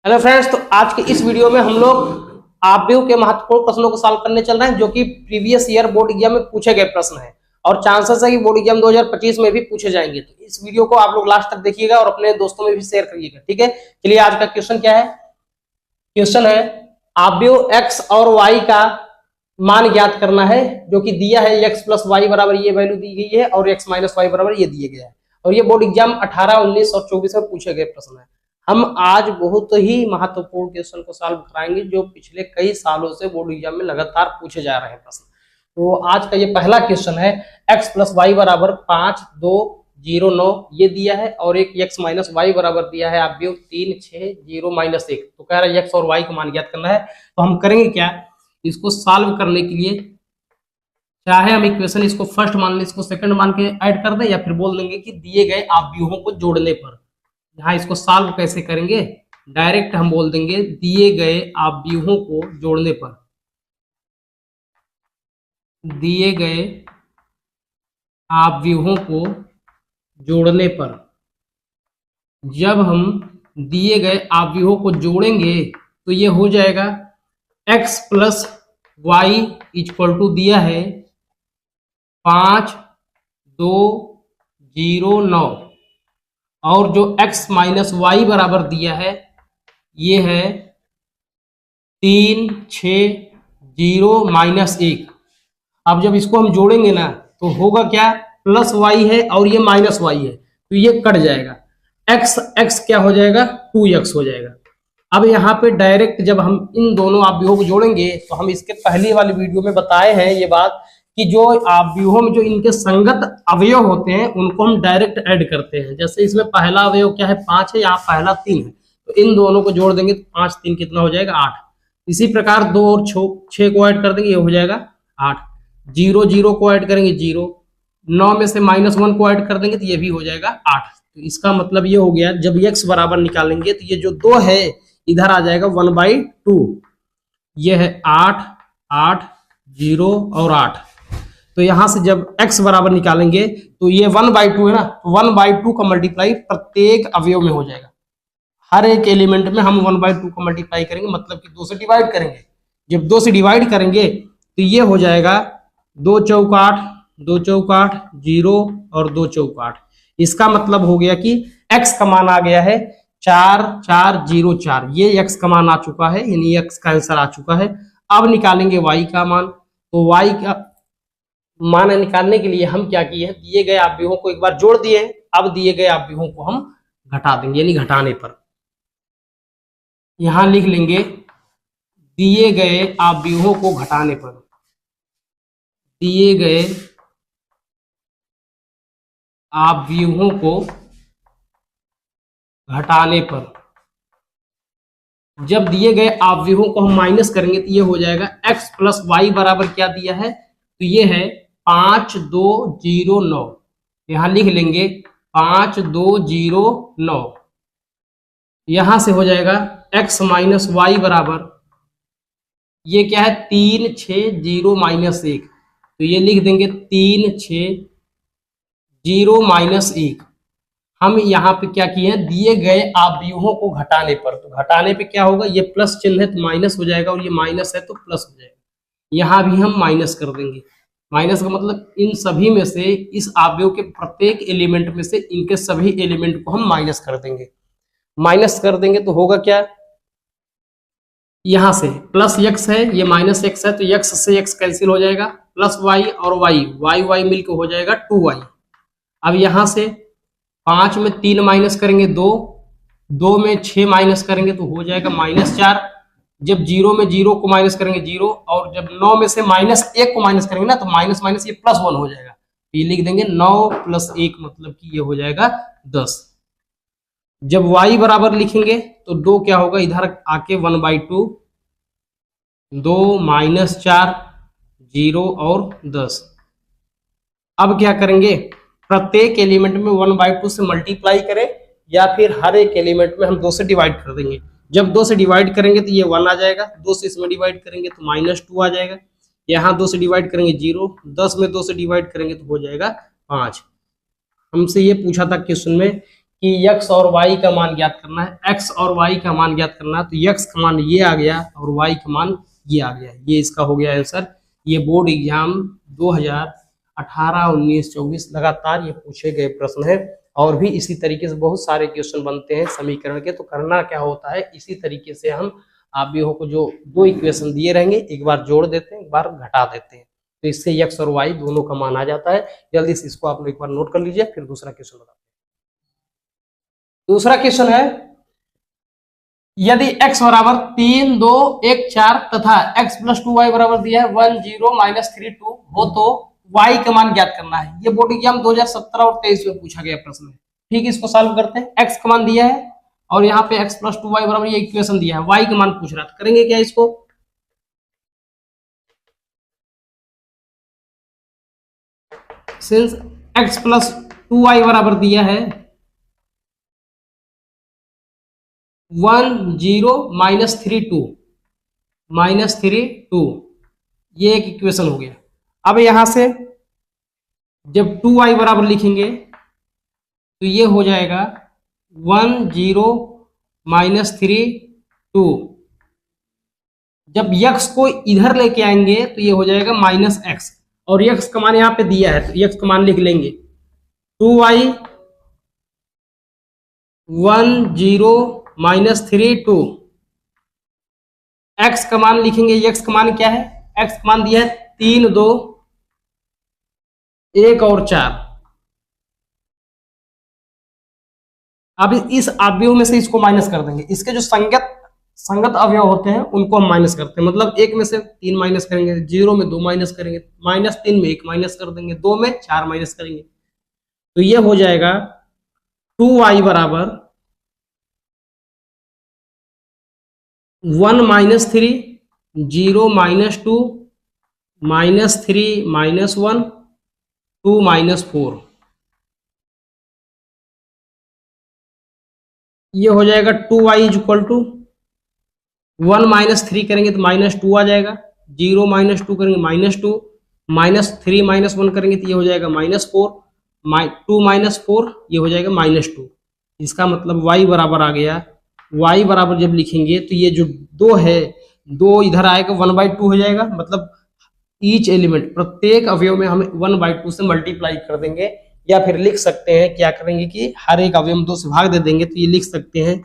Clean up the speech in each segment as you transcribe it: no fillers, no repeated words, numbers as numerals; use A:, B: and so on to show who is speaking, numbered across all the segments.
A: Hello friends, तो आज के इस वीडियो में हम लोग आव्यूह के महत्वपूर्ण प्रश्नों को सॉल्व करने चल रहे हैं जो कि प्रीवियस ईयर बोर्ड एग्जाम में पूछे गए प्रश्न हैं और चांसेस है कि बोर्ड एग्जाम 2025 में भी पूछे जाएंगे। तो इस वीडियो को आप लोग लास्ट तक देखिएगा और अपने दोस्तों में भी शेयर करिएगा। ठीक है, चलिए आज का क्वेश्चन क्या है। क्वेश्चन है आव्यूह x और y का मान ज्ञात करना है, जो कि दिया है x प्लस वाई बराबर ये वैल्यू दी गई है और x माइनस वाई बराबर ये दिया गया है और ये बोर्ड एग्जाम 18, 19 और 24 में पूछे गए प्रश्न है। हम आज बहुत ही महत्वपूर्ण क्वेश्चन को सॉल्व कराएंगे जो पिछले कई सालों से बोर्ड एग्जाम में लगातार पूछे जा रहे हैं प्रश्न। तो आज का ये पहला क्वेश्चन है x प्लस वाई बराबर 5, 2, 0, 9 ये दिया है और एक x माइनस वाई बराबर दिया है आव्यूह 3, 6, 0, -1। तो कह रहा है x और y को मान ज्ञात करना है। तो हम करेंगे क्या, इसको सॉल्व करने के लिए चाहे हम इक्वेशन इसको फर्स्ट मान लें, इसको सेकंड मान के ऐड कर दें या फिर बोल देंगे कि दिए गए आव्यूहों को जोड़ने पर। यहाँ इसको सॉल्व कैसे करेंगे, डायरेक्ट हम बोल देंगे दिए गए आव्यूहों को जोड़ने पर, दिए गए आव्यूहों को जोड़ने पर। जब हम दिए गए आव्यूहों को जोड़ेंगे तो ये हो जाएगा x plus Y equal to दिया है 5, 2, 0, 9 और जो x माइनस वाई बराबर दिया है ये है 3, 6, 0, -1। अब जब इसको हम जोड़ेंगे ना तो होगा क्या, प्लस वाई है और ये माइनस वाई है तो ये कट जाएगा, x क्या हो जाएगा 2x हो जाएगा। अब यहाँ पे डायरेक्ट जब हम इन दोनों आव्यूहों को जोड़ेंगे तो हम इसके पहली वाली वीडियो में बताए हैं ये बात कि जो आव्यूहों में जो इनके संगत अवयव होते हैं उनको हम डायरेक्ट ऐड करते हैं। जैसे इसमें पहला अवयव क्या है 5 है, यहाँ पहला 3 है, तो इन दोनों को जोड़ देंगे तो 5, 3 कितना हो जाएगा 8। इसी प्रकार 2 और 6 को ऐड कर देंगे, ये हो जाएगा 8। 0, 0 को ऐड करेंगे 0, 9 में से -1 को ऐड कर देंगे तो ये भी हो जाएगा 8। तो इसका मतलब ये हो गया जब x बराबर निकालेंगे तो ये जो 2 है इधर आ जाएगा 1/2। ये है 8, 8, 0 और 8। तो यहां से जब x बराबर निकालेंगे तो ये 1/2 है ना, 1/2 का मल्टीप्लाई प्रत्येक अवयव में हो जाएगा। हर एक एलिमेंट में हम 1/2 का मल्टीप्लाई करेंगे, मतलब कि 2 से डिवाइड करेंगे। जब 2 से डिवाइड करेंगे तो ये हो जाएगा 2 चौक 8, 2 चौक 8, 0 और 2 चौक 8। इसका मतलब हो गया कि x का मान आ गया है 4, 4, 0, 4। ये x का मान आ चुका है, यानी x का आंसर आ चुका है। अब निकालेंगे y का मान। तो y का मान निकालने के लिए हम क्या किए हैं, दिए गए आव्यूहों को एक बार जोड़ दिए हैं, अब दिए गए आव्यूहों को हम घटा देंगे, यानी घटाने पर। यहां लिख लेंगे दिए गए आव्यूहों को घटाने पर, दिए गए आव्यूहों को घटाने पर। जब दिए गए आव्यूहों को हम माइनस करेंगे तो ये हो जाएगा x प्लस वाई बराबर क्या दिया है, तो ये है 5, 2, 0, 9। यहां लिख लेंगे 5, 2, 0, 9। यहां से हो जाएगा x माइनस वाई बराबर ये क्या है 3, 6, 0, -1। तो ये लिख देंगे 3, 6, 0, -1। हम यहाँ पे क्या किए हैं, दिए गए आव्यूहों को घटाने पर। तो घटाने पे क्या होगा, ये प्लस चिन्ह है तो माइनस हो जाएगा और ये माइनस है तो प्लस हो जाएगा। यहाँ भी हम माइनस कर देंगे। माइनस का मतलब इन सभी में से, इस आव्यूह के प्रत्येक एलिमेंट में से इनके सभी एलिमेंट को हम माइनस कर देंगे। माइनस कर देंगे तो होगा क्या, यहाँ से प्लस x है, ये माइनस x है तो x से x कैंसिल हो जाएगा, प्लस y और y मिलकर हो जाएगा 2y। अब यहाँ से 5 में 3 माइनस करेंगे 2, 2 में 6 माइनस करेंगे तो हो जाएगा -4। जब 0 में 0 को माइनस करेंगे 0 और जब 9 में से -1 को माइनस करेंगे ना तो माइनस माइनस ये +1 हो जाएगा। ये लिख देंगे 9 + 1 मतलब कि ये हो जाएगा 10। जब y बराबर लिखेंगे तो 2 क्या होगा, इधर आके 1/2, 2 -4, 0 और 10। अब क्या करेंगे, प्रत्येक एलिमेंट में 1/2 से मल्टीप्लाई करें या फिर हर एक एलिमेंट में हम 2 से डिवाइड कर देंगे। जब 2 से डिवाइड करेंगे तो ये 1 आ जाएगा, 2 से इसमें डिवाइड करेंगे तो -2 आ जाएगा। यहाँ 2 से डिवाइड करेंगे 0, 10 में 2 से डिवाइड करेंगे तो हो जाएगा 5। हमसे ये पूछा था क्वेश्चन में कि x और y का मान ज्ञात करना है, x और y का मान ज्ञात करना है, तो x का मान ये आ गया और y का मान ये आ गया, ये इसका हो गया आंसर। ये बोर्ड एग्जाम 2018, 19, 24 लगातार ये पूछे गए प्रश्न है, और भी इसी तरीके से बहुत सारे क्वेश्चन बनते हैं समीकरण के। तो करना क्या होता है, इसी तरीके से हम आप को जो दो इक्वेशन दिए रहेंगे, एक बार जोड़ देते हैं, एक बार घटा देते हैं, तो इससे x और y दोनों का मान आ जाता है। जल्दी से इसको आप लोग एक बार नोट कर लीजिए, फिर दूसरा क्वेश्चन बताते हैं। दूसरा क्वेश्चन है, यदि x बराबर 3, 2, 1, 4 तथा x प्लस 2y बराबर दिया है 1, 0, -3, 2 हो तो y का मान ज्ञात करना है। ये बोर्ड एग्जाम 2017 और 23 में पूछा गया प्रश्न है। ठीक है, इसको सॉल्व करते हैं। x का मान दिया है और यहाँ पे x प्लस 2y बराबर ये इक्वेशन दिया है, y का मान पूछ रहा था। करेंगे क्या इसको, सिंस x प्लस 2y बराबर दिया है 1, 0, -3, 2, ये एक इक्वेशन हो गया। अब यहां से जब 2y बराबर लिखेंगे तो ये हो जाएगा 1, 0, -3, 2। जब x को इधर लेके आएंगे तो ये हो जाएगा -x, और x का मान यहाँ पे दिया है तो x का मान लिख लेंगे 2y 1, 0, -3, 2। x का मान लिखेंगे, x का मान क्या है, x का मान दिया है 3, 2, 1 और 4। अब इस अवयव में से इसको माइनस कर देंगे, इसके जो संगत अवयव होते हैं उनको हम माइनस करते हैं। मतलब 1 में से 3 माइनस करेंगे, 0 में 2 माइनस करेंगे, -3 में 1 माइनस कर देंगे, 2 में 4 माइनस करेंगे, तो ये हो जाएगा 2y बराबर 1, -3, 0, -2, -3, -1, 2, -4। ये हो जाएगा 2y इज इक्वल टू 1 -3 करेंगे तो -2 आ जाएगा, 0 -2 करेंगे -2, -3 -1 करेंगे तो ये हो जाएगा -4, 2 -4 ये हो जाएगा -2। इसका मतलब y बराबर आ गया, y बराबर जब लिखेंगे तो ये जो 2 है, 2 इधर आएगा 1/2 हो जाएगा। मतलब ईच एलिमेंट, प्रत्येक अवयव में हम 1/2 से मल्टीप्लाई कर देंगे, या फिर लिख सकते हैं क्या करेंगे कि हर एक अवयव में 2 से भाग दे देंगे। तो ये लिख सकते हैं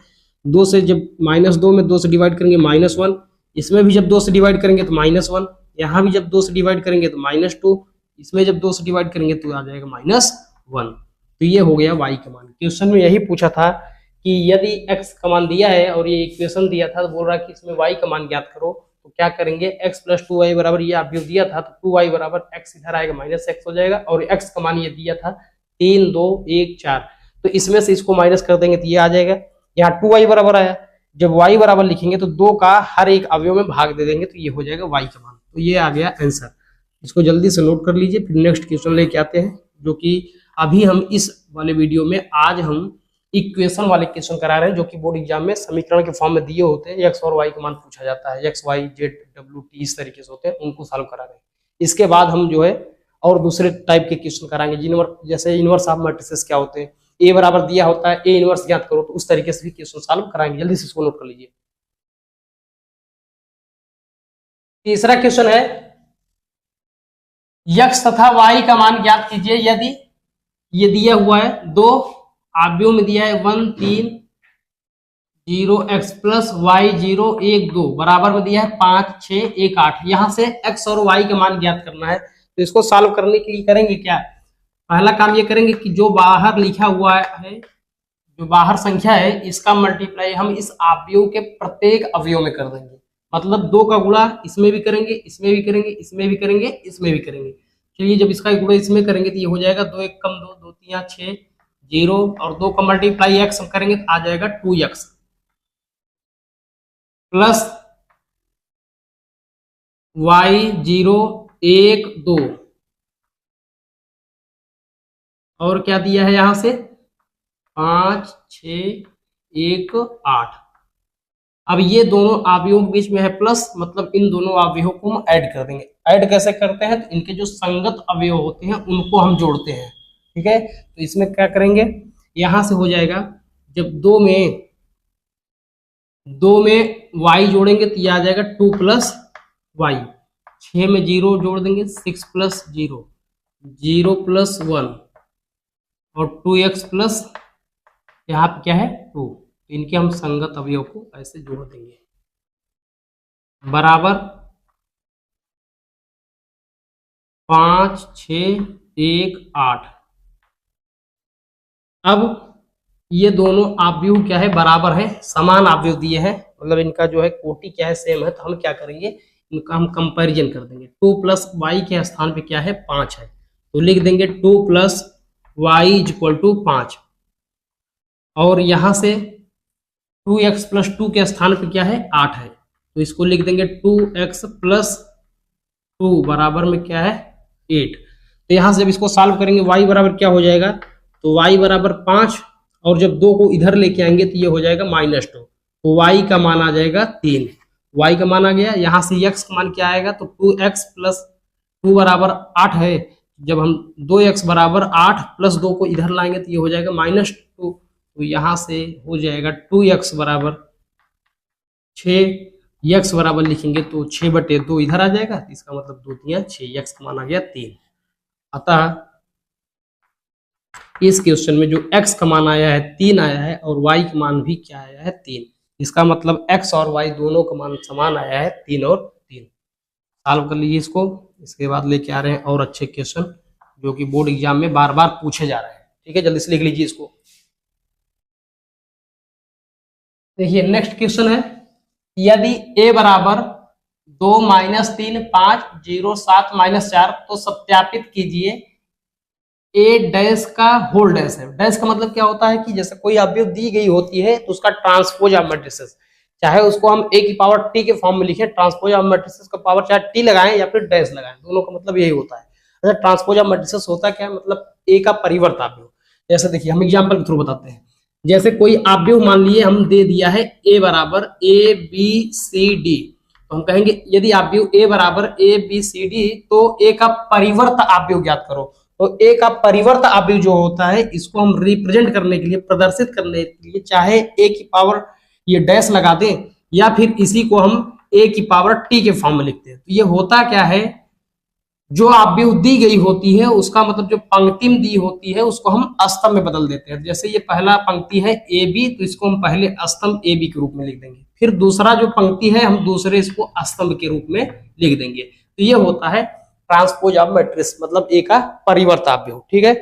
A: 2 से जब -2 में 2 से डिवाइड करेंगे -1, इसमें भी जब 2 से डिवाइड करेंगे तो -1, यहाँ भी जब 2 से डिवाइड करेंगे तो -2, इसमें जब 2 से डिवाइड करेंगे तो आ जाएगा -1। तो ये हो गया y का मान। क्वेश्चन में यही पूछा था कि यदि x का मान दिया है और ये इक्वेशन दिया था, तो बोल रहा है कि इसमें y का मान ज्ञात करो। तो क्या करेंगे, x प्लस 2y बराबर ये अवयव दिया था तो 2y बराबर x इधर आएगा -x हो जाएगा, और x का मान ये दिया था 3, 2, 1, 4, तो इसमें से इसको माइनस कर देंगे तो ये आ जाएगा। यहाँ 2y बराबर आया, जब y बराबर लिखेंगे तो 2 का हर एक अवयव में भाग दे देंगे तो ये हो जाएगा y का मान। तो ये आ गया आंसर। इसको जल्दी से नोट कर लीजिए, फिर नेक्स्ट क्वेश्चन लेके आते हैं, जो कि अभी हम इस वाले वीडियो में आज हम इक्वेशन वाले क्वेश्चन करा रहे हैं, जो कि बोर्ड एग्जाम में समीकरण के फॉर्म में दिए होते हैं, x और y का मान पूछा जाता है, x, y, z, w, t इस तरीके से होते हैं, उनको सॉल्व करा रहे हैं। इसके बाद हम जो है और दूसरे टाइप के क्वेश्चन कराएंगे, जैसे इनवर्स ऑफ मैट्रिसेस क्या होते हैं, ए बराबर दिया होता है, ए इनवर्स ज्ञात करो, तो उस तरीके से भी क्वेश्चन सॉल्व कराएंगे। जल्दी से इसको नोट कर लीजिए। तीसरा क्वेश्चन है, x तथा y का मान ज्ञात कीजिए यदि ये दिया हुआ है 2 अवयव में दिया है 1, 3, 0, x प्लस y 0, 1, 2 बराबर में दिया है 5, 6, 1, 8। यहां से x और y का मान ज्ञात करना है। तो इसको सॉल्व करने के लिए करेंगे क्या, पहला काम ये करेंगे कि जो बाहर लिखा हुआ है, जो बाहर संख्या है, इसका मल्टीप्लाई हम इस अवयव के प्रत्येक अवयव में कर देंगे। मतलब 2 का गुणा इसमें भी करेंगे, इसमें भी करेंगे, इसमें भी करेंगे, इसमें भी करेंगे। चलिए जब इसका गुणा इसमें करेंगे तो ये हो जाएगा 2 1 कम 2, 2 3 6, 0, और 2 का मल्टीप्लाई x करेंगे तो आ जाएगा 2x प्लस y 0, 1, 2, और क्या दिया है यहां से 5, 6, 1, 8। अब ये दोनों अवयवों के बीच में है प्लस, मतलब इन दोनों अवयवों को हम ऐड कर देंगे। ऐड कैसे करते हैं, तो इनके जो संगत अवयव होते हैं उनको हम जोड़ते हैं। ठीक है, तो इसमें क्या करेंगे, यहां से हो जाएगा, जब दो में y जोड़ेंगे तो ये आ जाएगा 2 प्लस वाई, 6 में 0 जोड़ देंगे 6 प्लस 0, 0 प्लस 1 और 2x प्लस यहाँ पे क्या है 2। इनके हम संगत अवयव को ऐसे जोड़ देंगे बराबर 5 6 1 8। अब ये दोनों आव्यूह क्या है बराबर है, समान आव्यूह दिए हैं, मतलब इनका जो है कोटि क्या है सेम है, तो हम क्या करेंगे इनका हम कंपैरिजन कर देंगे। 2 प्लस वाई के स्थान पे क्या है 5 है, तो लिख देंगे 2 plus Y is equal to 5, और यहां से 2x प्लस 2 के स्थान पे क्या है 8 है, तो इसको लिख देंगे 2x प्लस 2 बराबर में क्या है 8। तो यहां से जब इसको सॉल्व करेंगे y बराबर क्या हो जाएगा, तो y बराबर 5, और जब 2 को इधर लेके आएंगे तो ये हो जाएगा -2, तो y का मान आ जाएगा 3। y का मान आ गया, यहाँ से x का मान क्या आएगा, तो 2x प्लस 2 बराबर 8 है, जब हम 2x बराबर 8 प्लस 2 को इधर लाएंगे तो ये हो जाएगा -2, तो यहाँ से हो जाएगा 2x बराबर 6, x बराबर लिखेंगे तो 6/2 इधर आ जाएगा, तो इसका मतलब 2 3 6, x का मान आ गया 3। अतः इस क्वेश्चन में जो x का मान आया है 3 आया है, और y का मान भी क्या आया है 3, इसका मतलब x और y दोनों का मान समान आया है 3 और 3। सॉल्व कर लीजिए इसको, इसके बाद लेके आ रहे हैं और अच्छे क्वेश्चन जो कि बोर्ड एग्जाम में बार बार पूछे जा रहे हैं। ठीक है, जल्दी से लिख लीजिए इसको। देखिए नेक्स्ट क्वेश्चन है, यदि a बराबर 2 - 3 5 0 7 -4, तो सत्यापित कीजिए a डैश का होल डैश है। डैश का मतलब क्या होता है कि जैसे कोई अवयव दी गई होती है तो उसका ट्रांसपोज ऑफ मैट्रिसेस, चाहे उसको हम a की पावर t के फॉर्म में लिखें, ट्रांसपोज ऑफ मैट्रिसेस का पावर चाहे t लगाएं या फिर डैश लगाएं, दोनों का मतलब यही होता है। अच्छा, ट्रांसपोज ऑफ मैट्रिसेस होता क्या है, मतलब a का परिवर्त अवयव। जैसे देखिए हम एग्जाम्पल के थ्रू बताते हैं, जैसे कोई अवयव मान लिए हम दे दिया है a बराबर ABCD, तो हम कहेंगे यदि अवयव a बराबर ABCD तो a का परिवर्त अवयव ज्ञात करो। तो a का परिवर्त अवयव जो होता है इसको हम रिप्रेजेंट करने के लिए, प्रदर्शित करने के लिए, चाहे a की पावर ये डैश लगा दें या फिर इसी को हम a की पावर t के फॉर्म में लिखते हैं। तो ये होता क्या है, जो अवयव दी गई होती है उसका मतलब जो पंक्ति में दी होती है उसको हम स्तंभ में बदल देते हैं। जैसे ये पहला पंक्ति है AB, तो इसको हम पहले स्तंभ AB के रूप में लिख देंगे, फिर दूसरा जो पंक्ति है हम दूसरे इसको स्तंभ के रूप में लिख देंगे। तो ये होता है ट्रांसपोज ऑफ मैट्रिक्स, मतलब A का परिवर्त अवयव। ठीक है,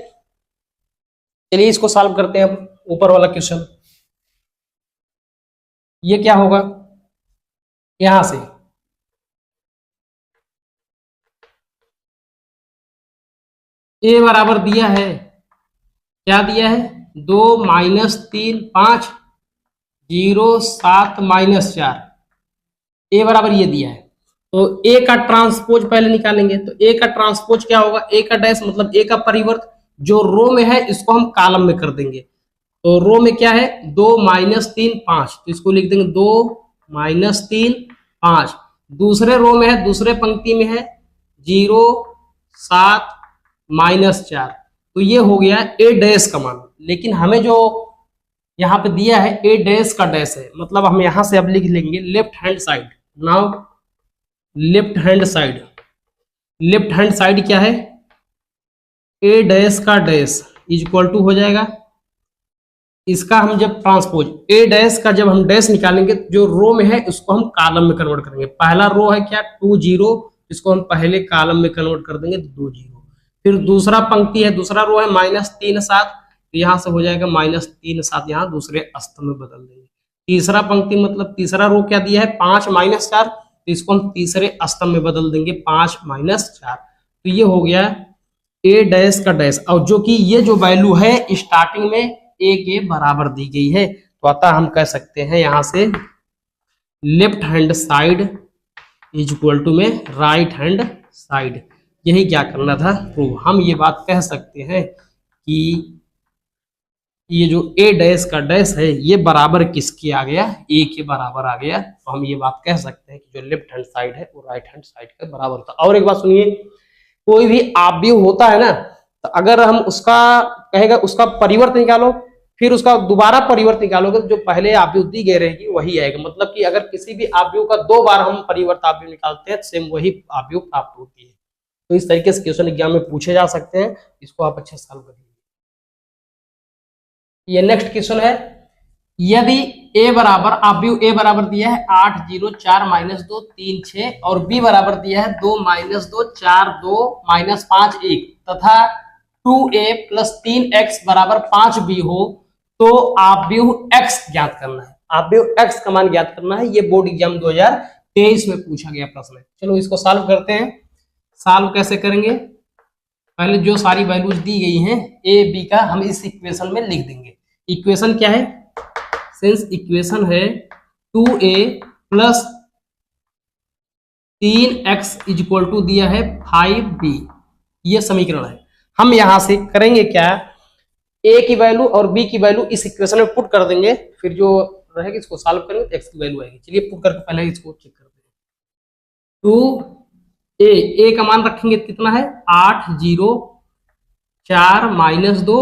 A: चलिए इसको सॉल्व करते हैं। अब ऊपर वाला क्वेश्चन, ये क्या होगा, यहां से a बराबर दिया है, क्या दिया है 2 - 3 5 0 7 -4, a बराबर ये दिया है। तो a का ट्रांसपोज पहले निकालेंगे, तो a का ट्रांसपोज क्या होगा, a का डैश मतलब a का परिवर्त, जो रो में है इसको हम कॉलम में कर देंगे। तो रो में क्या है 2 - 3 5, तो इसको लिख देंगे 2 - 3 5। दूसरे रो में है, दूसरे पंक्ति में है 0 7 -4, तो ये हो गया a डैश का मान। लेकिन हमें जो यहाँ पे दिया है a डैश का डैश है, मतलब हम यहां से अब लिख लेंगे left hand side. Now left hand side, left hand side क्या है a डैश का डैश इज इक्वल टू हो जाएगा, इसका हम जब ट्रांसपोज a डैश का जब हम डैश निकालेंगे, जो रो में है उसको हम कॉलम में कन्वर्ट करेंगे। पहला रो है क्या 2 0, इसको हम पहले कॉलम में कन्वर्ट कर देंगे 2 0। फिर दूसरा पंक्ति है, दूसरा रो है -3 7, तो यहाँ से हो जाएगा -3 7, यहाँ दूसरे स्तंभ में बदल देंगे। तीसरा पंक्ति मतलब तीसरा रो क्या दिया है 5 -4, तो इसको हम तीसरे स्तंभ में बदल देंगे 5 -4। तो ये हो गया a डैश का डैश, और जो कि ये जो वैल्यू है स्टार्टिंग में a के बराबर दी गई है, तो अतः हम कह सकते हैं यहां से left hand side is equal to में राइट हैंड साइड। यही क्या करना था प्रूव। हम ये बात कह सकते हैं कि ये जो a डैश का डैश है ये बराबर किसके आ गया, a के बराबर आ गया। तो हम ये बात कह सकते हैं कि जो लेफ्ट हैंड साइड है वो राइट हैंड साइड के बराबर था। और एक बात सुनिए, कोई भी अवयव होता है ना, तो अगर हम उसका कहेगा उसका परिवर्त निकालो, फिर उसका दोबारा परिवर्त निकालोगे तो जो पहले आव्यूह दी गई रहेगी वही आएगा। मतलब कि अगर किसी भी आव्यूह का 2 बार हम परिवर्त आव्यूह निकालते हैं सेम वही आव्यूह प्राप्त होती है। तो इस तरीके से क्वेश्चन एग्जाम में पूछे जा सकते हैं, इसको आप अच्छे से सॉल्व करिए। ये नेक्स्ट क्वेश्चन है, यदि ए बराबर आव्यूह ए बराबर दिया है 8 0 4 -2 3 6 और बी बराबर दिया है 2 -2 4 2 -5 1 तथा 2a + 3x बराबर 5b हो तो आव्यूह x ज्ञात करना है। आव्यूह x का मान ज्ञात करना है। ये बोर्ड एग्जाम 2023 में पूछा गया प्रश्न है। चलो इसको सॉल्व करते हैं। सॉल्व कैसे करेंगे, पहले जो सारी वैल्यूज दी गई हैं ए बी का हम इस इक्वेशन में लिख देंगे। इक्वेशन क्या है, सिंस इक्वेशन है 2a + 3x = दिया है 5b, ये समीकरण है। हम यहां से करेंगे क्या, a की वैल्यू और b की वैल्यू इस इक्वेशन में पुट कर देंगे, फिर जो रहेगा इसको सॉल्व करेंगे तो x की वैल्यू आएगी। चलिए पुट करके पहले इसको चेक करते हैं। 2a का मान रखेंगे कितना है 8 0 4 -2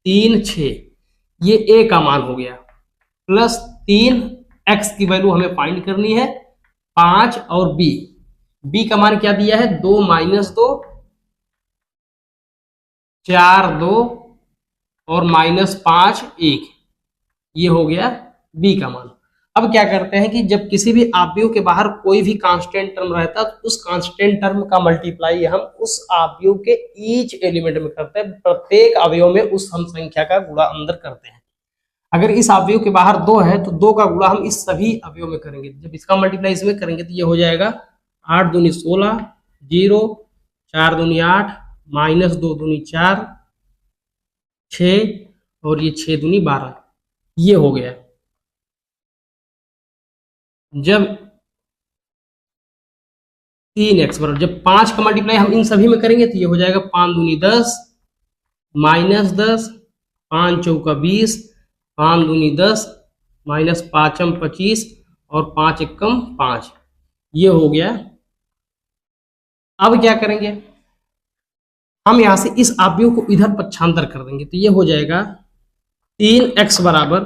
A: 3 6, ये a का मान हो गया, प्लस 3x की वैल्यू हमें फाइंड करनी है 5 और b का मान क्या दिया है 2 -2 4 2 और -5 1, ये हो गया b का मान। अब क्या करते हैं कि जब किसी भी आव्यूह के बाहर कोई भी कांस्टेंट टर्म रहता है तो उस कांस्टेंट टर्म का मल्टीप्लाई हम उस आव्यूह के ईच एलिमेंट में करते हैं। प्रत्येक अवयव में उस हम संख्या का गुणा अंदर करते हैं। अगर इस अवयव के बाहर 2 है तो 2 का गुणा हम इस सभी अवयव में करेंगे। जब इसका मल्टीप्लाई इसमें करेंगे तो ये हो जाएगा 8 दूनी 16 0 4 दूनी 8 -2 दूनी 4 6 और ये 6 दूनी 12, ये हो गया। जब 3x बराबर, जब 5 का मल्टीप्लाई हम इन सभी में करेंगे तो ये हो जाएगा 5 दूनी 10 -10 5 चौका 20 5 दूनी 10 -5 25 और 5 एकम 5, ये हो गया। अब क्या करेंगे, हम यहां से इस आव्यूह को इधर पक्षांतर कर देंगे तो ये हो जाएगा 3x बराबर,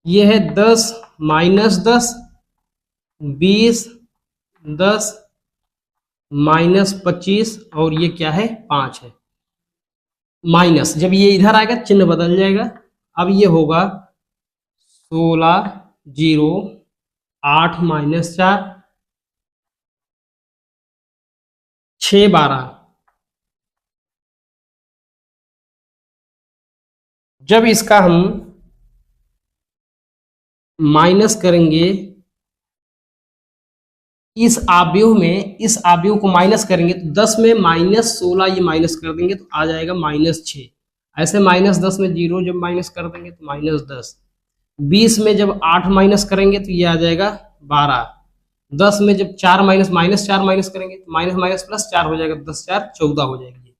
A: ये है 10 -10 20 10 -25 और ये क्या है 5 है, माइनस, जब ये इधर आएगा चिन्ह बदल जाएगा। अब ये होगा 16 0 8 -4 6 12, जब इसका हम माइनस करेंगे इस आव्यूह में, इस आव्यूह को माइनस करेंगे तो 10 में -16 ये माइनस कर देंगे तो आ जाएगा -6, ऐसे -10 में 0 जब माइनस कर देंगे तो -10, 20 में जब 8 माइनस करेंगे तो ये आ जाएगा 12, 10 में जब 4 माइनस करेंगे तो माइनस प्लस 4 हो जाएगा, 10 4 14 हो जाएगी,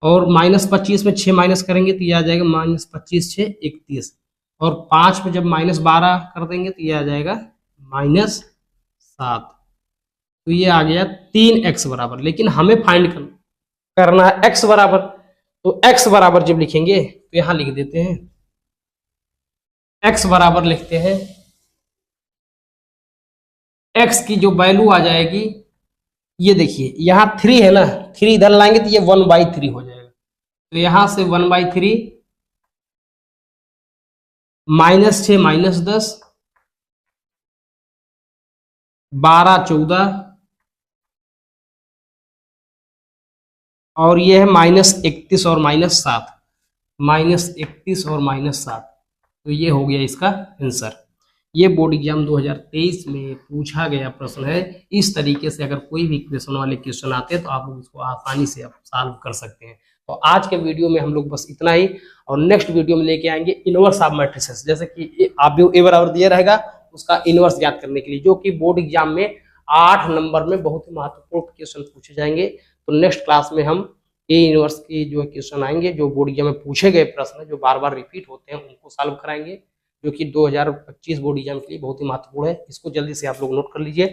A: और -25 में 6 माइनस करेंगे तो ये आ जाएगा -25 6 31, और 5 में जब -12 कर देंगे तो ये आ जाएगा -7, तो ये आ गया 3x बराबर। लेकिन हमें फाइंड करना है x बराबर, तो x बराबर जब लिखेंगे तो यहां लिख देते हैं, x बराबर लिखते हैं, x की जो वैल्यू आ जाएगी, ये देखिए यहाँ 3 है ना, 3 इधर लाएंगे तो ये 1/3 हो जाएगा, तो यहां से 1/3 -6 -10 12 14 और ये है -31 और -7, -31 और -7, तो ये हो गया इसका आंसर। ये बोर्ड एग्जाम 2023 में पूछा गया प्रश्न है। इस तरीके से अगर कोई भी इक्वेशन वाले क्वेश्चन आते हैं तो आप लोग इसको आसानी से आप सॉल्व कर सकते हैं। तो आज के वीडियो में हम लोग बस इतना ही, और नेक्स्ट वीडियो में लेके आएंगे इनवर्स ऑफ मैट्रिसेस, जैसे कि आव्यूह ए बराबर दिया रहेगा उसका इनवर्स ज्ञात करने के लिए, जो कि बोर्ड एग्जाम में 8 नंबर में बहुत ही महत्वपूर्ण क्वेश्चन पूछे जाएंगे। तो नेक्स्ट क्लास में हम ए इनवर्स की जो क्वेश्चन आएंगे, जो बोर्ड एग्जाम में पूछे गए प्रश्न जो बार बार रिपीट होते हैं, उनको सॉल्व कराएंगे, जो कि 2025 बोर्ड एग्जाम के लिए बहुत ही महत्वपूर्ण है। इसको जल्दी से आप लोग नोट कर लीजिए।